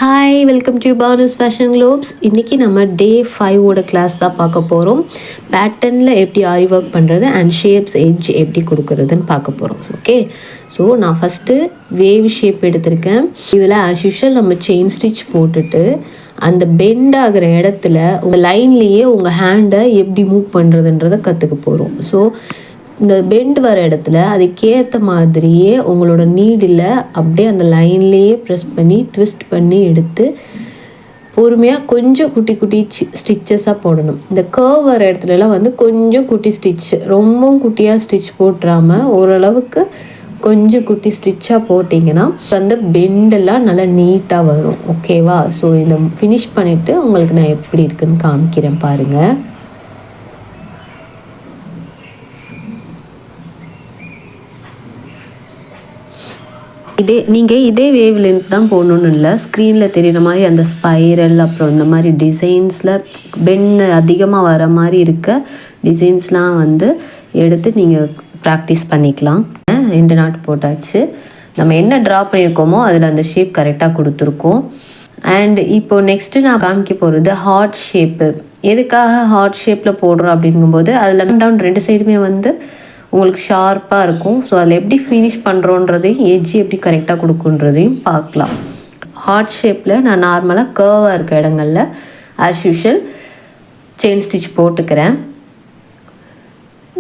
Hi, welcome to Bhanu's fashion globes. இன்றைக்கி நம்ம டே 5ஓட class தான் பார்க்க போகிறோம். பேட்டர்னில் எப்படி ஆரி ஒர்க் பண்ணுறது அண்ட் ஷேப்ஸ் எட்ஜ் எப்படி கொடுக்குறதுன்னு பார்க்க போகிறோம். ஓகே, ஸோ நான் ஃபஸ்ட்டு வேவ் ஷேப் எடுத்திருக்கேன். இதில் ஆஸ் யூஷுவல் நம்ம செயின் ஸ்டிச் போட்டுட்டு அந்த பெண்ட் ஆகிற இடத்துல உங்கள் லைன்லேயே உங்கள் ஹேண்டை எப்படி மூவ் பண்ணுறதுன்றதை கற்றுக்க போகிறோம். ஸோ இந்த பெண்ட் வர இடத்துல அதுக்கேற்ற மாதிரியே உங்களோட நீடில் அப்படியே அந்த லைன்லேயே ப்ரெஸ் பண்ணி ட்விஸ்ட் பண்ணி எடுத்து பொறுமையாக கொஞ்சம் குட்டி குட்டி ஸ்டிச்சஸாக போடணும். இந்த கர்வ் வர இடத்துலலாம் வந்து கொஞ்சம் குட்டி ஸ்டிச், ரொம்பவும் குட்டியாக ஸ்டிச் போட்டுறாமல் ஓரளவுக்கு கொஞ்சம் குட்டி ஸ்டிச்சாக போட்டிங்கன்னா அந்த பெண்டெல்லாம் நல்லா நீட்டாக வரும். ஓகேவா? ஸோ இதை ஃபினிஷ் பண்ணிவிட்டு உங்களுக்கு நான் எப்படி இருக்குன்னு காமிக்கிறேன் பாருங்கள். நீங்கள் இதே வேவ் லென்த் தான் போடணுன்னு இல்லை. ஸ்க்ரீனில் தெரிகிற மாதிரி அந்த ஸ்பைரல் அப்புறம் இந்த மாதிரி டிசைன்ஸில் பென்னு அதிகமாக வர மாதிரி இருக்க டிசைன்ஸ்லாம் வந்து எடுத்து நீங்கள் ப்ராக்டிஸ் பண்ணிக்கலாம். 2 நாட் போட்டாச்சு. நம்ம என்ன ட்ரா பண்ணியிருக்கோமோ அதில் அந்த ஷேப் கரெக்டாக கொடுத்துருக்கோம். அண்ட் இப்போது நெக்ஸ்ட்டு நான் காமிக்க போகிறது ஹார்ட் ஷேப்பு. எதுக்காக ஹார்ட் ஷேப்பில் போடுறோம் அப்படிங்கும்போது அதில் டவுன் 2 சைடுமே வந்து உங்களுக்கு ஷார்ப்பாக இருக்கும். ஸோ அதில் எப்படி ஃபினிஷ் பண்ணுறோன்றதையும் எட்ஜ் எப்படி கரெக்டாக கொடுக்குன்றதையும் பார்க்கலாம். ஹார்ட் ஷேப்பில் நான் நார்மலாக கர்வாக இருக்க இடங்களில் ஆஸ் யூஷுவல் செயின் ஸ்டிச் போட்டுக்கிறேன்.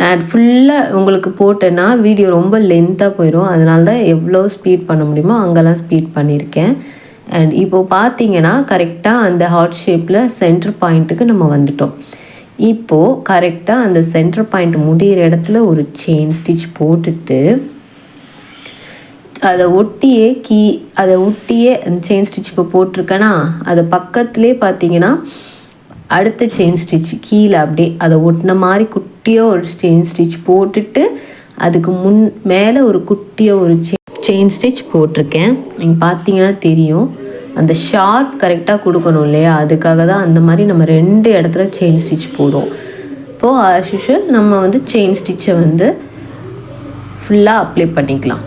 நான் ஃபுல்லாக உங்களுக்கு போட்டேன்னா வீடியோ ரொம்ப லென்த்தாக போயிடும். அதனால தான் எவ்வளோ ஸ்பீட் பண்ண முடியுமோ அங்கெல்லாம் ஸ்பீட் பண்ணியிருக்கேன். அண்ட் இப்போது பார்த்தீங்கன்னா கரெக்டாக அந்த ஹார்ட் ஷேப்பில் சென்டர் பாயிண்ட்டுக்கு நம்ம வந்துட்டோம். இப்போது கரெக்டாக அந்த சென்டர் பாயிண்ட் முடிகிற இடத்துல ஒரு செயின் ஸ்டிச் போட்டுட்டு அதை ஒட்டியே செயின் ஸ்டிச் இப்போ போட்டிருக்கேன்னா அதை பக்கத்துலேயே பார்த்தீங்கன்னா அடுத்த செயின் ஸ்டிச் கீழே அப்படியே அதை ஒட்டின மாதிரி குட்டியாக ஒரு செயின் ஸ்டிச் போட்டுட்டு அதுக்கு மேலே ஒரு குட்டியாக ஒரு செயின் ஸ்டிச் போட்டிருக்கேன். நீங்கள் பார்த்தீங்கன்னா தெரியும். அந்த ஷார்ப் கரெக்டாக கொடுக்கணும் இல்லையா? அதுக்காக தான் அந்த மாதிரி நம்ம 2 இடத்துல செயின் ஸ்டிச் போடுவோம். இப்போது ஆஸ் யூஷுவல் நம்ம வந்து செயின் ஸ்டிச்சை வந்து ஃபுல்லாக அப்ளை பண்ணிக்கலாம்.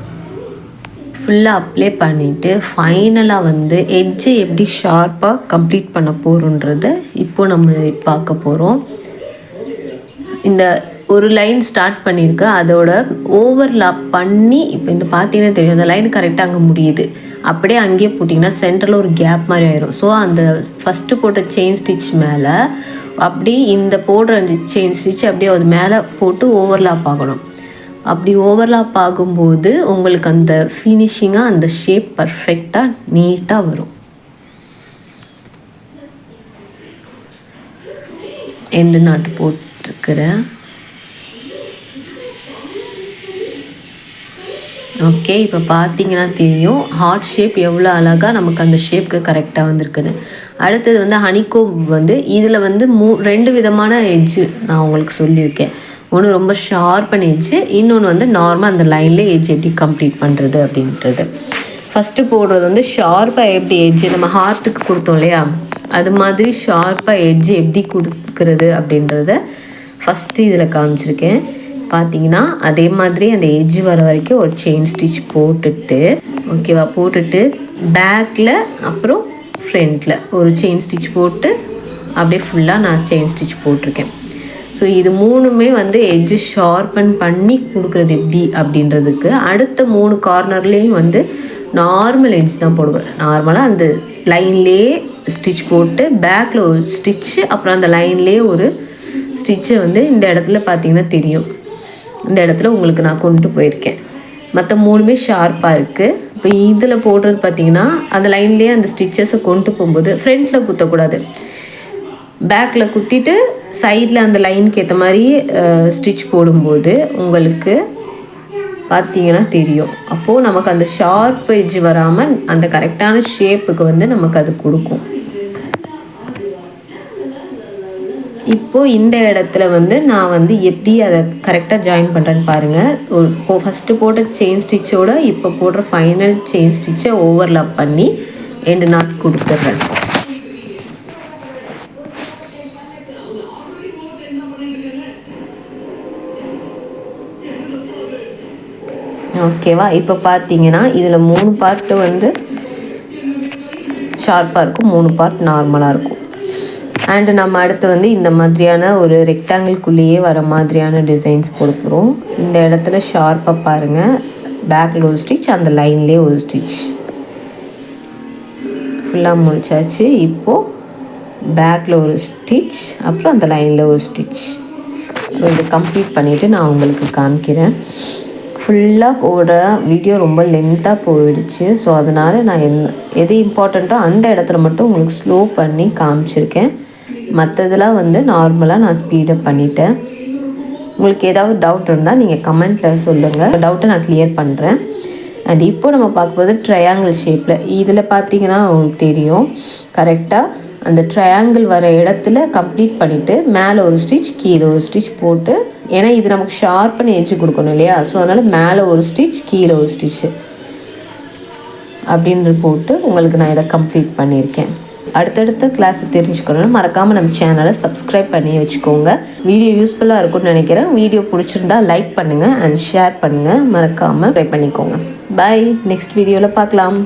ஃபுல்லாக அப்ளை பண்ணிவிட்டு ஃபைனலாக வந்து எட்ஜை எப்படி ஷார்ப்பாக கம்ப்ளீட் பண்ண போகிறோன்றதை இப்போது நம்ம பார்க்க போகிறோம். இந்த ஒரு லைன் ஸ்டார்ட் பண்ணியிருக்கு, அதோட ஓவர்லாப் பண்ணி இப்போ இந்த பார்த்தீங்கன்னா தெரியும் அந்த லைன் கரெக்டாக அங்கே முடியுது. அப்படியே அங்கேயே போட்டிங்கன்னா சென்டரில் ஒரு கேப் மாதிரி ஆயிரும். ஸோ அந்த ஃபஸ்ட்டு போட்ட செயின் ஸ்டிச் மேலே அப்படியே இந்த போடுற அந்த செயின் ஸ்டிச் அப்படியே அது மேலே போட்டு ஓவர்லாப் ஆகணும். அப்படி ஓவர்லாப் ஆகும்போது உங்களுக்கு அந்த ஃபினிஷிங்காக அந்த ஷேப் பர்ஃபெக்டாக நீட்டாக வரும். எண்டு நாட்டு போட்டிருக்கிறேன். ஓகே, இப்போ பார்த்தீங்கன்னா தெரியும் ஹார்ட் ஷேப் எவ்வளோ அழகாக நமக்கு அந்த ஷேப்க்கு கரெக்டாக வந்திருக்குன்னு. அடுத்தது வந்து ஹனிகோம் வந்து இதில் வந்து 2 விதமான எட்ஜு நான் உங்களுக்கு சொல்லியிருக்கேன். ஒன்று ரொம்ப ஷார்ப்பான எட்ஜு, இன்னொன்று வந்து நார்மலாக அந்த லைன்லேயே எட்ஜ் எப்படி கம்ப்ளீட் பண்ணுறது அப்படின்றது. ஃபஸ்ட்டு போடுறது வந்து ஷார்ப்பாக எப்படி எட்ஜு நம்ம ஹார்ட்டுக்கு கொடுத்தோம் இல்லையா, அது மாதிரி ஷார்ப்பாக எட்ஜு எப்படி கொடுக்குறது அப்படின்றத ஃபஸ்ட்டு இதில் காமிச்சிருக்கேன். பார்த்தீங்கன்னா அதே மாதிரி அந்த எட்ஜ் வர வரைக்கும் ஒரு செயின் ஸ்டிச் போட்டுட்டு ஓகேவா, போட்டுட்டு பேக்கில் அப்புறம் ஃப்ரண்ட்டில் ஒரு செயின் ஸ்டிச் போட்டு அப்படியே ஃபுல்லாக நான் செயின் ஸ்டிச் போட்டிருக்கேன். ஸோ இது 3மே வந்து எட்ஜு ஷார்பன் பண்ணி கொடுக்குறது எப்படி அப்படின்றதுக்கு அடுத்த 3 கார்னர்லேயும் வந்து நார்மல் எட்ஜ் தான் போடுவேன். நார்மலாக அந்த லைன்லேயே ஸ்டிச் போட்டு பேக்கில் ஒரு ஸ்டிச்சு அப்புறம் அந்த லைன்லேயே ஒரு ஸ்டிச்சை வந்து இந்த இடத்துல பார்த்தீங்கன்னா தெரியும். இந்த இடத்துல உங்களுக்கு நான் கொண்டு போயிருக்கேன். மற்ற 3மே ஷார்ப்பாக இருக்குது. இப்போ இதில் போடுறது பார்த்திங்கன்னா அந்த லைன்லேயே அந்த ஸ்டிச்சஸை கொண்டு போகும்போது ஃப்ரண்ட்டில் குத்தக்கூடாது, பேக்கில் குத்திட்டு சைடில் அந்த லைனுக்கு ஏற்ற மாதிரி ஸ்டிச் போடும்போது உங்களுக்கு பார்த்திங்கன்னா தெரியும். அப்போது நமக்கு அந்த ஷார்ப் எட்ஜ் வராமல் அந்த கரெக்டான ஷேப்புக்கு வந்து நமக்கு அது கொடுக்கும். இப்போது இந்த இடத்துல வந்து நான் வந்து எப்படி அதை கரெக்டாக ஜாயின் பண்ணுறேன்னு பாருங்கள். ஃபஸ்ட்டு போட்ட செயின் ஸ்டிச்சோட இப்போ போடுற ஃபைனல் செயின் ஸ்டிச்சை ஓவர்லாப் பண்ணி 2 நாட் கொடுத்துட்றேன். ஓகேவா? இப்போ பார்த்தீங்கன்னா இதில் 3 பார்ட்டு வந்து ஷார்ப்பாக இருக்கும், 3 பார்ட் நார்மலாக இருக்கும். அண்டு நம்ம அடுத்து வந்து இந்த மாதிரியான ஒரு ரெக்டாங்கிள்குள்ளேயே வர மாதிரியான டிசைன்ஸ் கொடுக்குறோம். இந்த இடத்துல ஷார்ப்பாக பாருங்கள், பேக்கில் ஒரு ஸ்டிச், அந்த லைன்லேயே ஒரு ஸ்டிச் ஃபுல்லாக முடிச்சாச்சு. இப்போது பேக்கில் ஒரு ஸ்டிச், அப்புறம் அந்த லைனில் ஒரு ஸ்டிச். ஸோ இதை கம்ப்ளீட் பண்ணிவிட்டு நான் உங்களுக்கு காமிக்கிறேன். ஃபுல்லாக போட வீடியோ ரொம்ப லென்த்தாக போயிடுச்சு. ஸோ அதனால் நான் எது இம்பார்ட்டண்ட்டோ அந்த இடத்துல மட்டும் உங்களுக்கு ஸ்லோ பண்ணி காமிச்சிருக்கேன். மற்றதெல்லாம் வந்து நார்மலாக நான் ஸ்பீடப் பண்ணிட்டேன். உங்களுக்கு ஏதாவது டவுட் இருந்தால் நீங்கள் கமெண்ட்டில் சொல்லுங்கள், டவுட்டை நான் கிளியர் பண்ணுறேன். அண்ட் இப்போ நம்ம பார்க்கும்போது ட்ரையாங்கிள் ஷேப்பில் இதில் பார்த்தீங்கன்னா உங்களுக்கு தெரியும், கரெக்டாக அந்த ட்ரையாங்கிள் வர இடத்துல கம்ப்ளீட் பண்ணிவிட்டு மேலே ஒரு ஸ்டிச், கீழே ஒரு ஸ்டிச் போட்டு, ஏன்னா இது நமக்கு ஷார்ப்பான எட்ஜு கொடுக்கணும் இல்லையா, ஸோ அதனால் மேலே ஒரு ஸ்டிச், கீழே ஒரு ஸ்டிச்சு அப்படின்னு போட்டு உங்களுக்கு நான் இதை கம்ப்ளீட் பண்ணியிருக்கேன். அடுத்தடுத்த கிளாஸ் தெரிஞ்சுக்கணும்னா மறக்காமல் நம்ம சேனலை சப்ஸ்கிரைப் பண்ணி வச்சுக்கோங்க. வீடியோ யூஸ்ஃபுல்லாக இருக்கும்னு நினைக்கிறேன். வீடியோ பிடிச்சிருந்தா லைக் பண்ணுங்கள் அண்ட் ஷேர் பண்ணுங்கள். மறக்காமல் ட்ரை பண்ணிக்கோங்க. பாய், நெக்ஸ்ட் வீடியோவில் பார்க்கலாம்.